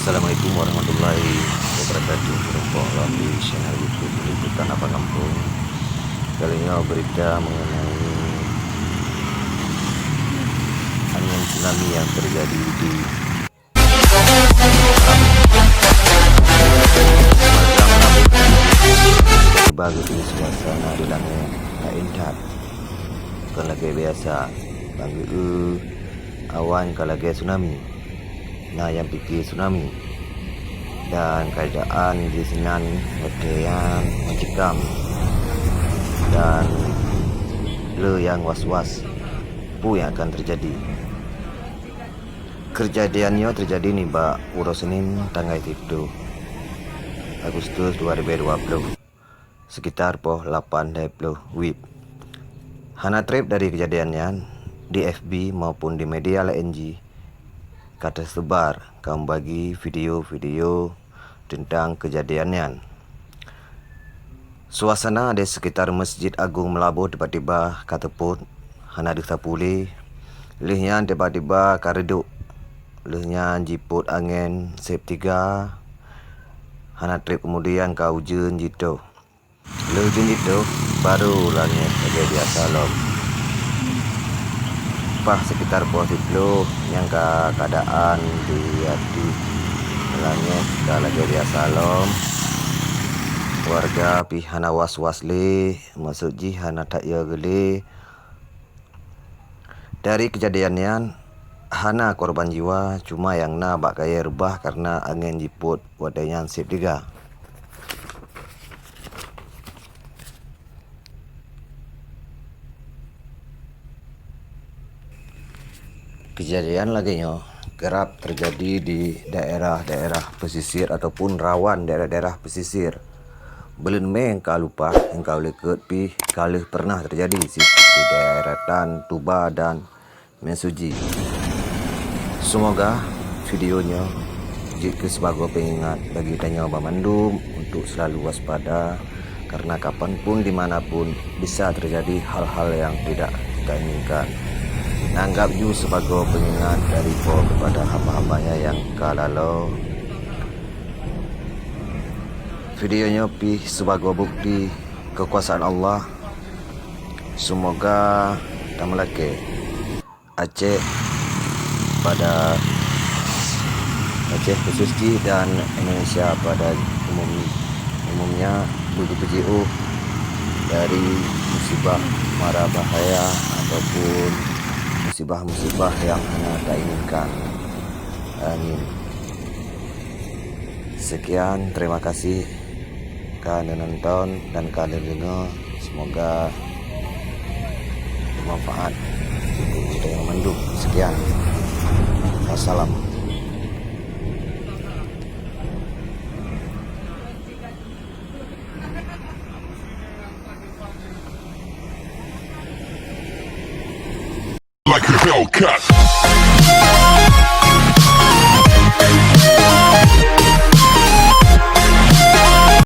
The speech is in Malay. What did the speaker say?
Assalamualaikum warahmatullahi wabarakatuh. Jumpa lagi di channel YouTube Liputan Apa Kampung. Kali ini berita mengenai angin tsunami yang terjadi di bagus ini suasana di langit tak indah. Kalau lagi biasa bangga awan kalau lagi tsunami. Nah, yang pikir tsunami dan keadaan di Senan yang mencekam dan le yang was-was pu yang akan terjadi. Kejadiannya terjadi nih Mbak Uro Senin tanggal 7 Agustus 2020 sekitar pukul 8.20 WIB. Hana trip dari kejadiannya di FB maupun di media LNG kata sebar kamu bagi video-video tentang kejadiannya. Suasana di sekitar Masjid Agung Melabuh tiba-tiba kata pun hana desa pulih. Lihnya tiba-tiba kareduk. Lihnya jiput angin sep 3. Hana trip kemudian kau hujan jitu. Lih hujan jitu baru langit jadi biasa lom. Sekitar pukul 10 yang keadaan di hati langit dah lagi biasa lom. Warga pihana was-was le masuk hana tak ya gele. Dari kejadiannya hana korban jiwa, cuma yang na bak kaya rebah karena angin jiput wadanya sip 3. Kejadian laginya kerap terjadi di daerah-daerah pesisir ataupun rawan daerah-daerah pesisir. Belum engkau lupa, engkau leket pi kalau pernah terjadi di daerah Tan, Tuba dan Mesuji. Semoga videonya jadi sebagai pengingat bagi tanya Mandum untuk selalu waspada karena kapanpun dimanapun bisa terjadi hal-hal yang tidak kita inginkan. Anggap ju sebagai pengingat dari Allah kepada hamba-hambanya yang kalalo. Videonya pi sebagai bukti kekuasaan Allah. Semoga tamalake Aceh pada Aceh khususnya dan Indonesia pada umumnya begitu dari musibah mara bahaya ataupun musibah-musibah yang hanya tak inginkan. Amin. Sekian, terima kasih kalian nonton dan kalian dengar. Semoga bermanfaat untuk kita yang menduk. Sekian. Wassalam. Like a Hellcat.